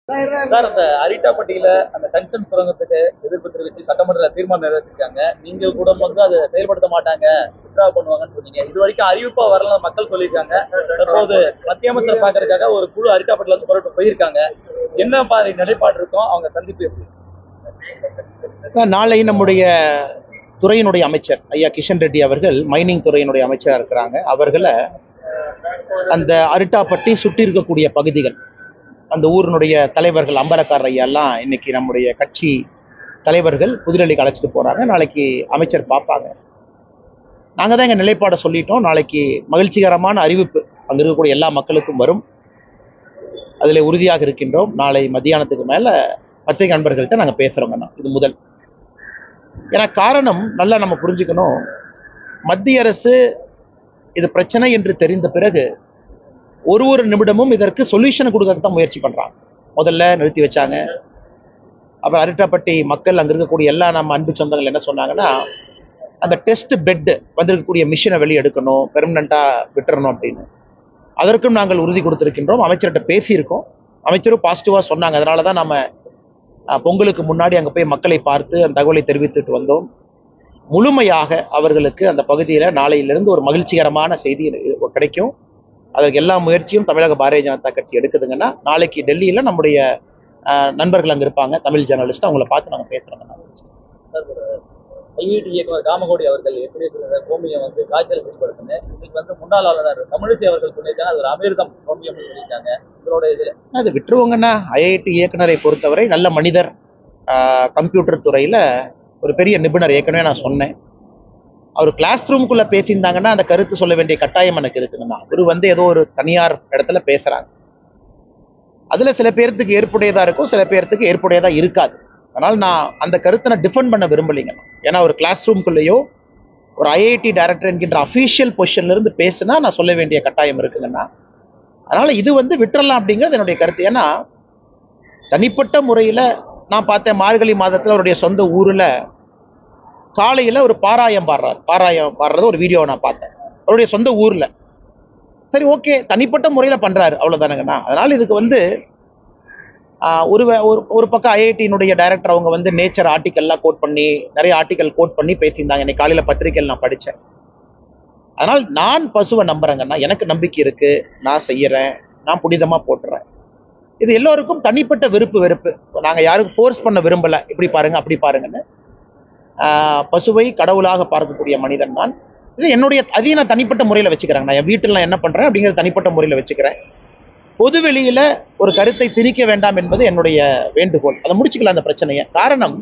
Sir, அந்த அரிட்டாப்பட்டியில அந்த tungsten சுரங்கத்துக்கு எதிர்ப்பு தெரிவித்து சட்டமன்றத்தில் தீர்மானம் நிறைவேற்றிருக்காங்க. நீங்க கூட வந்து அதை செயல்படுத்த மாட்டாங்க, வித்ட்ரா பண்ணுவாங்கன்னு சொன்னீங்க. இது வரைக்கும் அறிவிப்பா வரல மக்கள் சொல்லியிருக்காங்க. தற்போது மத்திய அமைச்சர் பாக்குறதுக்காக ஒரு குழு அரிட்டாப்பட்டில இருந்து புறப்பட்டு போயிருக்காங்க. என்ன மாதிரி நிலைப்பாடு இருக்கும், அவங்க சந்திப்பு எப்படி? நாளை நம்முடைய துறையினுடைய அமைச்சர் ஐயா கிஷன் ரெட்டி அவர்கள் மைனிங் துறையினுடைய அமைச்சராக இருக்கிறாங்க. அவர்களை அந்த அரிட்டாப்பட்டி சுற்றி இருக்கக்கூடிய பகுதிகள், அந்த ஊரினுடைய தலைவர்கள் அம்பலக்கார ஐயா எல்லாம் இன்னைக்கு நம்முடைய கட்சி தலைவர்கள் புதுடெல்லிக்கு அழைச்சிட்டு போறாங்க. நாளைக்கு அமைச்சர் பார்ப்பாங்க. நாங்கள் தான் எங்கள் நிலைப்பாடை சொல்லிட்டோம். நாளைக்கு மகிழ்ச்சிகரமான அறிவிப்பு அங்கே இருக்கக்கூடிய எல்லா மக்களுக்கும் வரும். அதில் உறுதியாக இருக்கின்றோம். நாளை மத்தியானத்துக்கு மேலே பத்திரிகை நண்பர்கள்ட்ட நாங்கள் பேசுகிறோங்கண்ணா. இது முதல். ஏன்னா காரணம் நல்லா நம்ம புரிஞ்சுக்கணும். மத்திய அரசு இது பிரச்சனை என்று தெரிந்த பிறகு ஒரு நிமிடமும் இதற்கு சொல்யூஷன் கொடுக்கறதுக்கு தான் முயற்சி பண்ணுறாங்க. முதல்ல நிறுத்தி வச்சாங்க. அப்புறம் அரிட்டாப்பட்டி மக்கள் அங்கே இருக்கக்கூடிய எல்லா நம்ம அன்பு சொந்தங்கள் என்ன சொன்னாங்கன்னா, அந்த டெஸ்ட் பெட்டு வந்திருக்கக்கூடிய மிஷினை வெளியே எடுக்கணும், பெர்மனண்ட்டாக விட்டுறணும் அப்படின்னு. அதற்கும் நாங்கள் உறுதி கொடுத்துருக்கின்றோம். அமைச்சர்கிட்ட பேசியிருக்கோம். அமைச்சரும் பாசிட்டிவாக சொன்னாங்க. அதனால தான் நம்ம பொங்கலுக்கு முன்னாடி அங்கே போய் மக்களை பார்த்து அந்த தகவலை தெரிவித்துட்டு வந்தோம். முழுமையாக அவர்களுக்கு அந்த பகுதியில் நாளையிலிருந்து ஒரு மகிழ்ச்சிகரமான செய்தி கிடைக்கும். அதற்கு எல்லா முயற்சியும் தமிழக பாரதிய ஜனதா கட்சி எடுக்குதுங்கன்னா, நாளைக்கு டெல்லியில் நம்முடைய நண்பர்கள் அங்கே இருப்பாங்க, தமிழ் ஜேர்னலிஸ்ட், அவங்கள பார்த்து நாங்கள் பேசுகிறோங்க. ஐஐடி இயக்குனர் காமகோடி அவர்கள் எப்படி கோமியம் வந்து காய்ச்சல் செயல்படுத்தினேன். இன்னைக்கு வந்து முன்னாள் ஆளுநர் தமிழிசை அவர்கள் சொல்லியிருக்காங்க, அது ஒரு அமிர்தம் கோமியம் சொல்லியிருக்காங்க. இதோட இது அது விட்டுருவோங்கன்னா, ஐஐடி இயக்குனரை பொறுத்தவரை நல்ல மனிதர், கம்ப்யூட்டர் துறையில் ஒரு பெரிய நிபுணர். ஏற்கனவே நான் சொன்னேன், அவர் கிளாஸ் ரூம்குள்ளே பேசியிருந்தாங்கன்னா அந்த கருத்து சொல்ல வேண்டிய கட்டாயம் எனக்கு இருக்குதுன்னா, அவர் வந்து ஏதோ ஒரு தனியார் இடத்துல பேசுகிறாங்க. அதில் சில பேர்த்துக்கு ஏற்புடையதாக இருக்கும், சில பேர்த்துக்கு ஏற்புடையதாக இருக்காது. அதனால் நான் அந்த கருத்தை நான் டிஃபெண்ட் பண்ண விரும்பலைங்க. ஏன்னா ஒரு கிளாஸ் ரூம்குள்ளேயோ ஒரு ஐஐடி டைரக்டர் என்கின்ற அஃபீஷியல் பொசிஷன்லேருந்து பேசுனா நான் சொல்ல வேண்டிய கட்டாயம் இருக்குங்கண்ணா. அதனால் இது வந்து விட்டுறலாம் அப்படிங்கிறது என்னுடைய கருத்து. ஏன்னா தனிப்பட்ட முறையில் நான் பார்த்தேன், மார்கழி மாதத்தில் அவருடைய சொந்த ஊரில் காலையில் ஒரு பாராயம் பாடுறது ஒரு வீடியோவை நான் பார்த்தேன், அவருடைய சொந்த ஊரில். சரி, ஓகே, தனிப்பட்ட முறையில் பண்ணுறாரு, அவ்வளோதானுங்கண்ணா. அதனால் இதுக்கு வந்து ஒரு பக்கம் ஐஐடியினுடைய டைரக்டர் அவங்க வந்து நேச்சர் ஆர்டிக்கல்லாம் கோட் பண்ணி, நிறைய ஆர்டிக்கல் கோட் பண்ணி பேசியிருந்தாங்க. இன்னைக்கு காலையில் பத்திரிகையில் நான் படித்தேன். அதனால் நான் பசுவை நம்புறேங்கன்னா, எனக்கு நம்பிக்கை இருக்குது, நான் செய்கிறேன், நான் புனிதமாக போட்டுறேன். இது எல்லோருக்கும் தனிப்பட்ட வெறுப்பு. நாங்கள் யாருக்கும் ஃபோர்ஸ் பண்ண விரும்பலை, இப்படி பாருங்க அப்படி பாருங்கன்னு. பசுவை கடவுளாக பார்க்கக்கூடிய மனிதன் நான். இது என்னுடைய அதையும் நான் தனிப்பட்ட முறையில் வச்சுக்கிறேன். நான் என் வீட்டில் நான் என்ன பண்ணுறேன் அப்படிங்கிறது தனிப்பட்ட முறையில் வச்சுக்கிறேன். பொதுவெளியில் ஒரு கருத்தை திணிக்க வேண்டாம் என்பது என்னுடைய வேண்டுகோள். அதை முடிச்சுக்கலாம் அந்த பிரச்சனையை. காரணம்,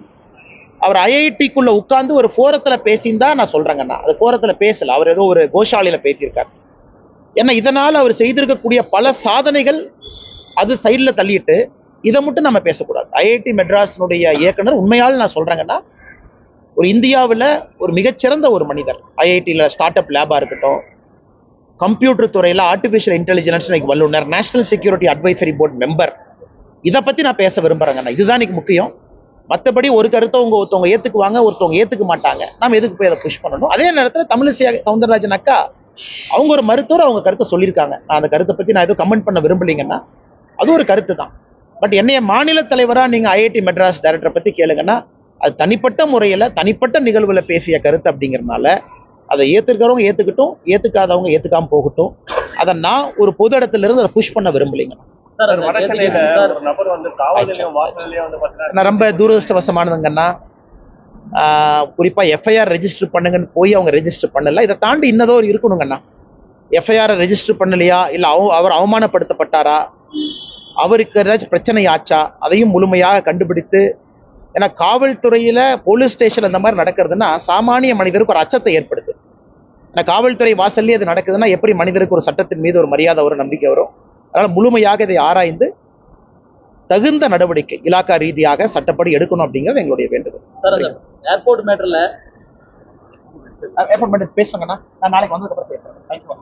அவர் ஐஐடிக்குள்ளே உட்கார்ந்து ஒரு ஃபோரத்தில் பேசியிருந்தா நான் சொல்கிறேங்கண்ணா. அது ஃபோரத்தில் பேசலை, அவர் ஏதோ ஒரு கோஷாலையில் பேசியிருக்கார். ஏன்னா இதனால் அவர் செய்திருக்கக்கூடிய பல சாதனைகள் அது சைடில் தள்ளிட்டு இதை மட்டும் நம்ம பேசக்கூடாது. ஐஐடி மெட்ராஸினுடைய இயக்குனர் உண்மையால் நான் சொல்கிறேங்கன்னா, ஒரு இந்தியாவில் ஒரு மிகச்சிறந்த ஒரு மனிதர். ஐஐடியில் ஸ்டார்ட் அப் லேபாக இருக்கட்டும், கம்ப்யூட்டர் துறையில் ஆர்டிஃபிஷியல் இன்டெலிஜென்ஸ் வல்லுநர், national security advisory board member. இதை பற்றி நான் பேச விரும்புகிறேங்கண்ணா. இதுதான் இன்னைக்கு முக்கியம். மற்றபடி ஒரு கருத்தை ஒருத்தவங்க ஏற்றுக்குவாங்க, ஒருத்தவங்க ஏற்றுக்க மாட்டாங்க. நம்ம எதுக்கு போய் அதை புஷ் பண்ணணும்? அதே நேரத்தில் தமிழிசை சவுந்தரராஜன் அக்கா அவங்க ஒரு மருத்துவர், அவங்க கருத்தை சொல்லியிருக்காங்க. நான் அந்த கருத்தை பற்றி நான் எதுவும் கமெண்ட் பண்ண விரும்பலைங்கன்னா, அது ஒரு கருத்து தான். பட் என்னைய மாநில தலைவராக நீங்கள் ஐஐடி மெட்ராஸ் டைரக்டரை பற்றி கேளுங்கன்னா, அது தனிப்பட்ட முறையில் தனிப்பட்ட நிகழ்வில் பேசிய கருத்து அப்படிங்கிறதுனால அதை ஏற்றுக்கிறவங்க ஏற்றுக்கிட்டும், ஏற்றுக்காதவங்க ஏற்றுக்காமல் போகட்டும். அதை நான் ஒரு பொது இடத்துல இருந்து அதை புஷ் பண்ண விரும்பலைங்க. நான் ரொம்ப துரதிருஷ்டவசமானதுங்கன்னா, குறிப்பாக எஃப்ஐஆர் ரெஜிஸ்டர் பண்ணுங்கன்னு போய் அவங்க ரெஜிஸ்டர் பண்ணல. இதை தாண்டி இன்னதோ இருக்கணுங்கண்ணா. எஃப்ஐஆர் ரெஜிஸ்டர் பண்ணலையா, இல்லை அவர் அவமானப்படுத்தப்பட்டாரா, அவருக்கு ஏதாச்சும் பிரச்சனை ஆச்சா, அதையும் முழுமையாக கண்டுபிடித்து. ஏன்னா காவல்துறையில் போலீஸ் ஸ்டேஷன் அந்த மாதிரி நடக்கிறதுனா சாமானிய மனிதருக்கு ஒரு அச்சத்தை ஏற்படுது. ஏன்னா காவல்துறை வாசல்லே அது நடக்குதுன்னா எப்படி மனிதருக்கு ஒரு சட்டத்தின் மீது ஒரு மரியாதை வரும், நம்பிக்கை வரும். அதனால் முழுமையாக இதை ஆராய்ந்து தகுந்த நடவடிக்கை இலாக்கா ரீதியாக சட்டப்படி எடுக்கணும் அப்படிங்கிறது எங்களுடைய வேண்டுகோள். ஏர்போர்ட் மேட்டர்ல பேசுங்கண்ணா, நான் நாளைக்கு வந்ததுக்கு அப்புறம் பேசுறேன். தேங்க்யூ.